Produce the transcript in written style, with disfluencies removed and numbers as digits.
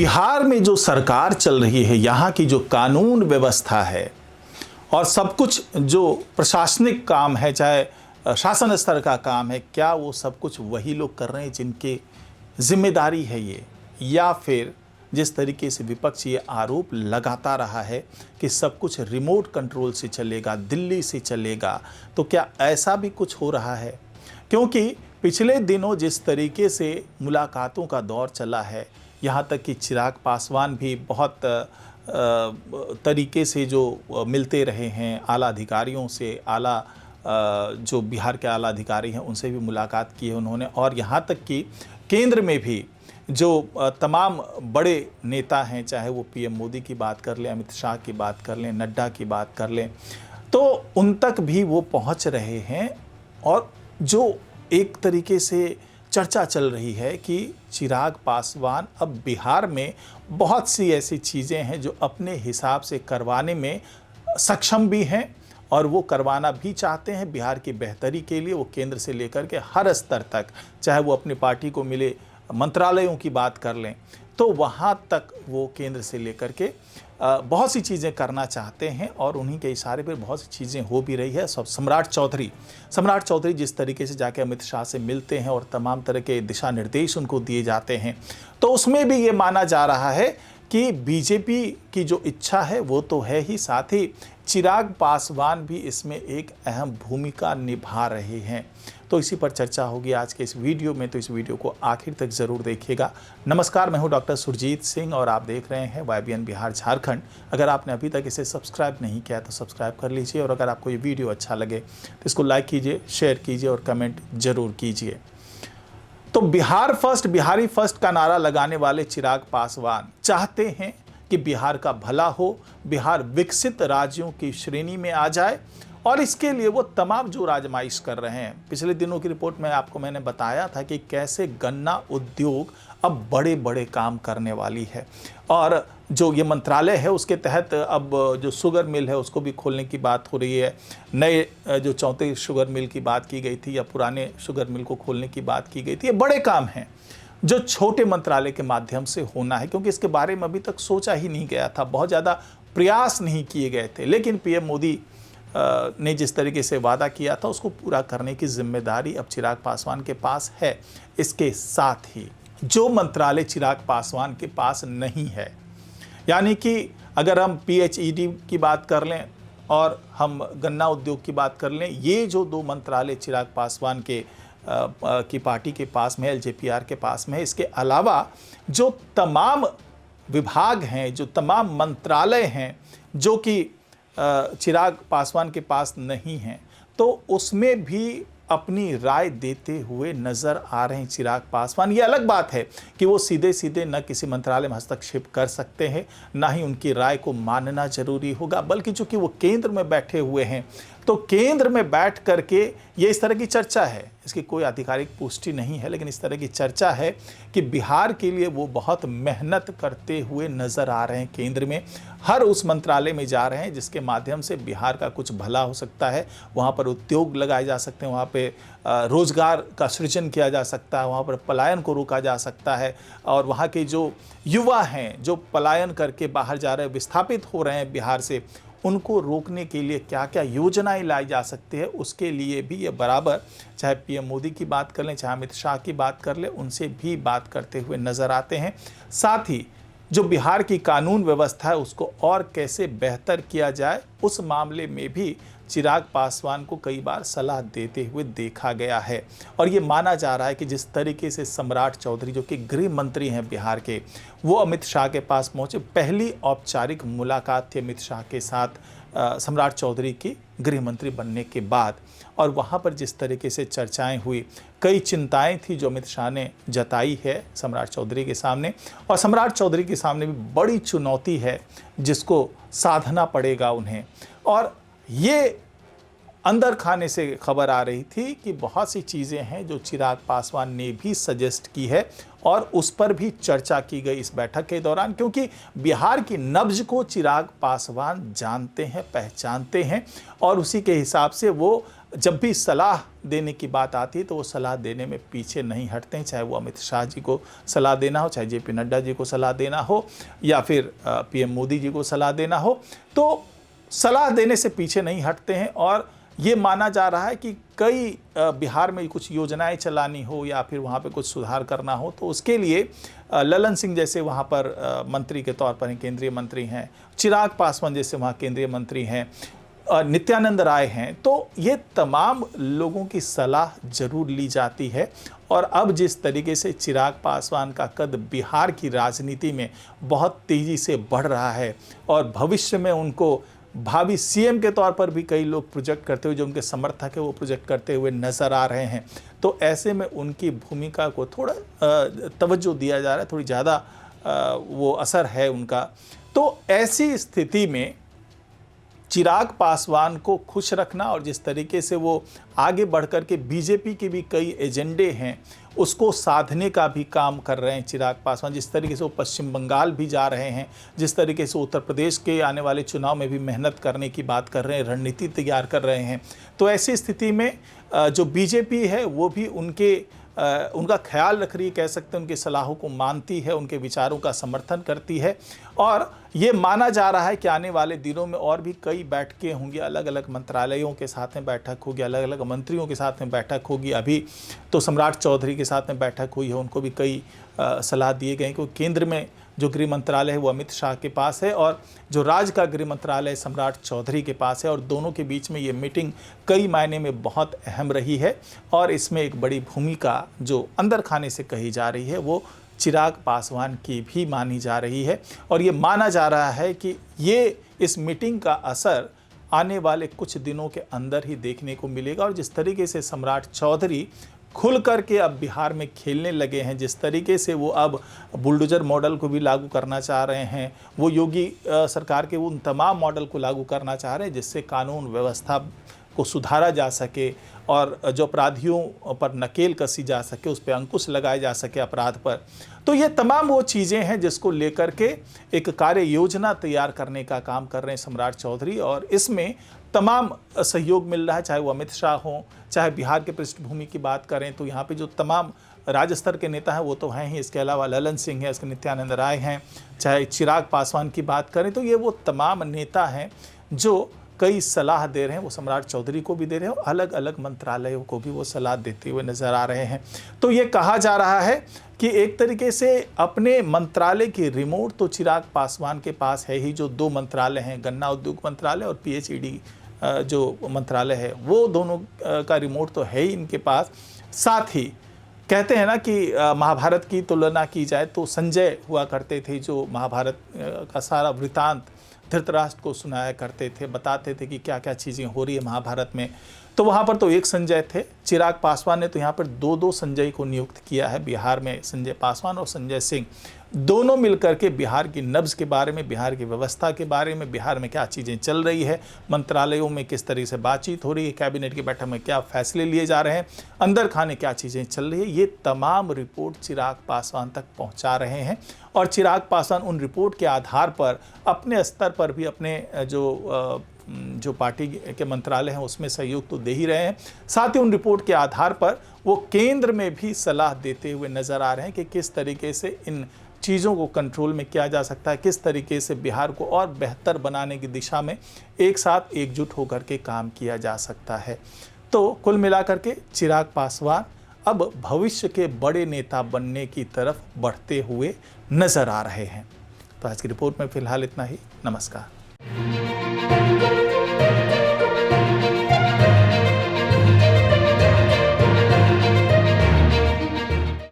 बिहार में जो सरकार चल रही है, यहाँ की जो कानून व्यवस्था है और सब कुछ जो प्रशासनिक काम है, चाहे शासन स्तर का काम है, क्या वो सब कुछ वही लोग कर रहे हैं जिनके जिम्मेदारी है ये? या फिर जिस तरीके से विपक्ष ये आरोप लगाता रहा है कि सब कुछ रिमोट कंट्रोल से चलेगा, दिल्ली से चलेगा, तो क्या ऐसा भी कुछ हो रहा है? क्योंकि पिछले दिनों जिस तरीके से मुलाकातों का दौर चला है, यहाँ तक कि चिराग पासवान भी बहुत तरीके से जो मिलते रहे हैं आला अधिकारियों से, जो बिहार के आला अधिकारी हैं उनसे भी मुलाकात की है उन्होंने, और यहाँ तक कि केंद्र में भी जो तमाम बड़े नेता हैं, चाहे वो पीएम मोदी की बात कर लें, अमित शाह की बात कर लें, नड्डा की बात कर लें, तो उन तक भी वो पहुंच रहे हैं। और जो एक तरीके से चर्चा चल रही है कि चिराग पासवान अब बिहार में बहुत सी ऐसी चीज़ें हैं जो अपने हिसाब से करवाने में सक्षम भी हैं और वो करवाना भी चाहते हैं बिहार की बेहतरी के लिए। वो केंद्र से लेकर के हर स्तर तक, चाहे वो अपनी पार्टी को मिले मंत्रालयों की बात कर लें, तो वहाँ तक वो केंद्र से लेकर के बहुत सी चीज़ें करना चाहते हैं और उन्हीं के इशारे पर बहुत सी चीज़ें हो भी रही है। सम्राट चौधरी जिस तरीके से जाके अमित शाह से मिलते हैं और तमाम तरह के दिशा निर्देश उनको दिए जाते हैं, तो उसमें भी ये माना जा रहा है कि बीजेपी की जो इच्छा है वो तो है ही, साथ ही चिराग पासवान भी इसमें एक अहम भूमिका निभा रहे हैं। तो इसी पर चर्चा होगी आज के इस वीडियो में, तो इस वीडियो को आखिर तक ज़रूर देखिएगा। नमस्कार, मैं हूं डॉक्टर सुरजीत सिंह और आप देख रहे हैं YBN बिहार झारखंड। अगर आपने अभी तक इसे सब्सक्राइब नहीं किया तो सब्सक्राइब कर लीजिए, और अगर आपको ये वीडियो अच्छा लगे तो इसको लाइक कीजिए, शेयर कीजिए और कमेंट ज़रूर कीजिए। तो बिहारी फर्स्ट का नारा लगाने वाले चिराग पासवान चाहते हैं कि बिहार का भला हो, बिहार विकसित राज्यों की श्रेणी में आ जाए, और इसके लिए वो तमाम जो आजमाइश कर रहे हैं। पिछले दिनों की रिपोर्ट में मैंने बताया था कि कैसे गन्ना उद्योग अब बड़े बड़े काम करने वाली है, और जो ये मंत्रालय है उसके तहत अब जो शुगर मिल है उसको भी खोलने की बात हो रही है। नए जो 34 शुगर मिल की बात की गई थी या पुराने शुगर मिल को खोलने की बात की गई थी, ये बड़े काम हैं जो छोटे मंत्रालय के माध्यम से होना है, क्योंकि इसके बारे में अभी तक सोचा ही नहीं गया था, बहुत ज़्यादा प्रयास नहीं किए गए थे। लेकिन पीएम मोदी ने जिस तरीके से वादा किया था उसको पूरा करने की जिम्मेदारी अब चिराग पासवान के पास है। इसके साथ ही जो मंत्रालय चिराग पासवान के पास नहीं है, यानी कि अगर हम PHED की बात कर लें और हम गन्ना उद्योग की बात कर लें, ये जो दो मंत्रालय चिराग पासवान की पार्टी के पास में, LJPR के पास में है। इसके अलावा जो तमाम विभाग हैं, जो तमाम मंत्रालय हैं जो कि चिराग पासवान के पास नहीं हैं, तो उसमें भी अपनी राय देते हुए नज़र आ रहे हैं चिराग पासवान। ये अलग बात है कि वो सीधे सीधे न किसी मंत्रालय में हस्तक्षेप कर सकते हैं, ना ही उनकी राय को मानना जरूरी होगा, बल्कि चूंकि वो केंद्र में बैठे हुए हैं, तो केंद्र में बैठ करके ये इस तरह की चर्चा है, इसकी कोई आधिकारिक पुष्टि नहीं है, लेकिन इस तरह की चर्चा है कि बिहार के लिए वो बहुत मेहनत करते हुए नज़र आ रहे हैं। केंद्र में हर उस मंत्रालय में जा रहे हैं जिसके माध्यम से बिहार का कुछ भला हो सकता है, वहाँ पर उद्योग लगाए जा सकते हैं, वहाँ पे रोजगार का सृजन किया जा सकता है, वहाँ पर पलायन को रोका जा सकता है, और वहाँ के जो युवा हैं जो पलायन करके बाहर जा रहे हैं, विस्थापित हो रहे हैं बिहार से, उनको रोकने के लिए क्या क्या योजनाएं लाई जा सकती है, उसके लिए भी ये बराबर, चाहे पीएम मोदी की बात कर लें, चाहे अमित शाह की बात कर लें, उनसे भी बात करते हुए नज़र आते हैं। साथ ही जो बिहार की कानून व्यवस्था है उसको और कैसे बेहतर किया जाए, उस मामले में भी चिराग पासवान को कई बार सलाह देते हुए देखा गया है। और ये माना जा रहा है कि जिस तरीके से सम्राट चौधरी, जो कि गृह मंत्री हैं बिहार के, वो अमित शाह के पास पहुंचे, पहली औपचारिक मुलाकात थी अमित शाह के साथ सम्राट चौधरी की गृह मंत्री बनने के बाद, और वहाँ पर जिस तरीके से चर्चाएं हुई, कई चिंताएं थी जो अमित शाह ने जताई है सम्राट चौधरी के सामने, और सम्राट चौधरी के सामने भी बड़ी चुनौती है जिसको साधना पड़ेगा उन्हें। और ये अंदर खाने से खबर आ रही थी कि बहुत सी चीज़ें हैं जो चिराग पासवान ने भी सजेस्ट की है, और उस पर भी चर्चा की गई इस बैठक के दौरान, क्योंकि बिहार की नब्ज को चिराग पासवान जानते हैं, पहचानते हैं, और उसी के हिसाब से वो जब भी सलाह देने की बात आती है तो वो सलाह देने में पीछे नहीं हटते हैं, चाहे वो अमित शाह जी को सलाह देना हो, चाहे जेपी नड्डा जी को सलाह देना हो, या फिर पीएम मोदी जी को सलाह देना हो, तो सलाह देने से पीछे नहीं हटते हैं। और ये माना जा रहा है कि कई बिहार में कुछ योजनाएं चलानी हो या फिर वहाँ पे कुछ सुधार करना हो तो उसके लिए ललन सिंह जैसे वहाँ पर मंत्री के तौर पर केंद्रीय मंत्री हैं, चिराग पासवान जैसे वहाँ केंद्रीय मंत्री हैं, नित्यानंद राय हैं, तो ये तमाम लोगों की सलाह जरूर ली जाती है। और अब जिस तरीके से चिराग पासवान का कद बिहार की राजनीति में बहुत तेज़ी से बढ़ रहा है और भविष्य में उनको भावी सीएम के तौर पर भी कई लोग प्रोजेक्ट करते हुए, जो उनके समर्थक है वो प्रोजेक्ट करते हुए नज़र आ रहे हैं, तो ऐसे में उनकी भूमिका को थोड़ा तवज्जो दिया जा रहा है, थोड़ी ज़्यादा वो असर है उनका। तो ऐसी स्थिति में चिराग पासवान को खुश रखना और जिस तरीके से वो आगे बढ़कर के बीजेपी के भी कई एजेंडे हैं उसको साधने का भी काम कर रहे हैं चिराग पासवान, जिस तरीके से वो पश्चिम बंगाल भी जा रहे हैं, जिस तरीके से उत्तर प्रदेश के आने वाले चुनाव में भी मेहनत करने की बात कर रहे हैं, रणनीति तैयार कर रहे हैं, तो ऐसी स्थिति में जो बीजेपी है वो भी उनका ख्याल रख रही है, कह सकते हैं उनकी सलाहों को मानती है, उनके विचारों का समर्थन करती है। और ये माना जा रहा है कि आने वाले दिनों में और भी कई बैठकें होंगी, अलग अलग मंत्रालयों के साथ में बैठक होगी, अलग अलग मंत्रियों के साथ में बैठक होगी। अभी तो सम्राट चौधरी के साथ में बैठक हुई है, उनको भी कई सलाह दिए गए क्योंकि केंद्र में जो गृह मंत्रालय है वो अमित शाह के पास है और जो राज्य का गृह मंत्रालय सम्राट चौधरी के पास है, और दोनों के बीच में ये मीटिंग कई मायने में बहुत अहम रही है। और इसमें एक बड़ी भूमिका जो अंदर खाने से कही जा रही है वो चिराग पासवान की भी मानी जा रही है। और ये माना जा रहा है कि ये इस मीटिंग का असर आने वाले कुछ दिनों के अंदर ही देखने को मिलेगा। और जिस तरीके से सम्राट चौधरी खुल करके अब बिहार में खेलने लगे हैं, जिस तरीके से वो अब बुलडोजर मॉडल को भी लागू करना चाह रहे हैं, वो योगी सरकार के उन तमाम मॉडल को लागू करना चाह रहे हैं जिससे कानून व्यवस्था को सुधारा जा सके और जो अपराधियों पर नकेल कसी जा सके, उस पर अंकुश लगाया जा सके अपराध पर। तो ये तमाम वो चीज़ें हैं जिसको लेकर के एक कार्य योजना तैयार करने का काम कर रहे हैं सम्राट चौधरी, और इसमें तमाम सहयोग मिल रहा है, चाहे वो अमित शाह हों, चाहे बिहार के पृष्ठभूमि की बात करें तो यहाँ पे जो तमाम राज्य स्तर के नेता हैं वो तो हैं ही, इसके अलावा ललन सिंह है, इसके नित्यानंद राय हैं, चाहे चिराग पासवान की बात करें तो ये वो तमाम नेता हैं जो कई सलाह दे रहे हैं। वो सम्राट चौधरी को भी दे रहे हैं और अलग अलग मंत्रालयों को भी वो सलाह देते हुए नज़र आ रहे हैं। तो ये कहा जा रहा है कि एक तरीके से अपने मंत्रालय की रिमोट तो चिराग पासवान के पास है ही, जो दो मंत्रालय हैं, गन्ना उद्योग मंत्रालय और पीएचईडी जो मंत्रालय है, वो दोनों का रिमोट तो है ही इनके पास। साथ ही कहते हैं ना कि महाभारत की तुलना की जाए तो संजय हुआ करते थे, जो महाभारत का सारा वृतांत धृतराष्ट्र को सुनाया करते थे, बताते थे कि क्या क्या चीज़ें हो रही है महाभारत में। तो वहाँ पर तो एक संजय थे। चिराग पासवान ने तो यहाँ पर दो संजय को नियुक्त किया है बिहार में, संजय पासवान और संजय सिंह, दोनों मिलकर के बिहार की नब्ज़ के बारे में, बिहार की व्यवस्था के बारे में, बिहार में क्या चीज़ें चल रही है, मंत्रालयों में किस तरह से बातचीत हो रही है, कैबिनेट की बैठक में क्या फैसले लिए जा रहे हैं, अंदर खाने क्या चीज़ें चल रही है, ये तमाम रिपोर्ट चिराग पासवान तक पहुँचा रहे हैं। और चिराग पासवान उन रिपोर्ट के आधार पर अपने स्तर पर भी अपने जो पार्टी के मंत्रालय हैं उसमें सहयोग तो दे ही रहे हैं, साथ ही उन रिपोर्ट के आधार पर वो केंद्र में भी सलाह देते हुए नज़र आ रहे हैं कि किस तरीके से इन चीज़ों को कंट्रोल में किया जा सकता है, किस तरीके से बिहार को और बेहतर बनाने की दिशा में एक साथ एकजुट होकर के काम किया जा सकता है। तो कुल मिलाकर के चिराग पासवान अब भविष्य के बड़े नेता बनने की तरफ बढ़ते हुए नज़र आ रहे हैं। तो आज की रिपोर्ट में फ़िलहाल इतना ही। नमस्कार।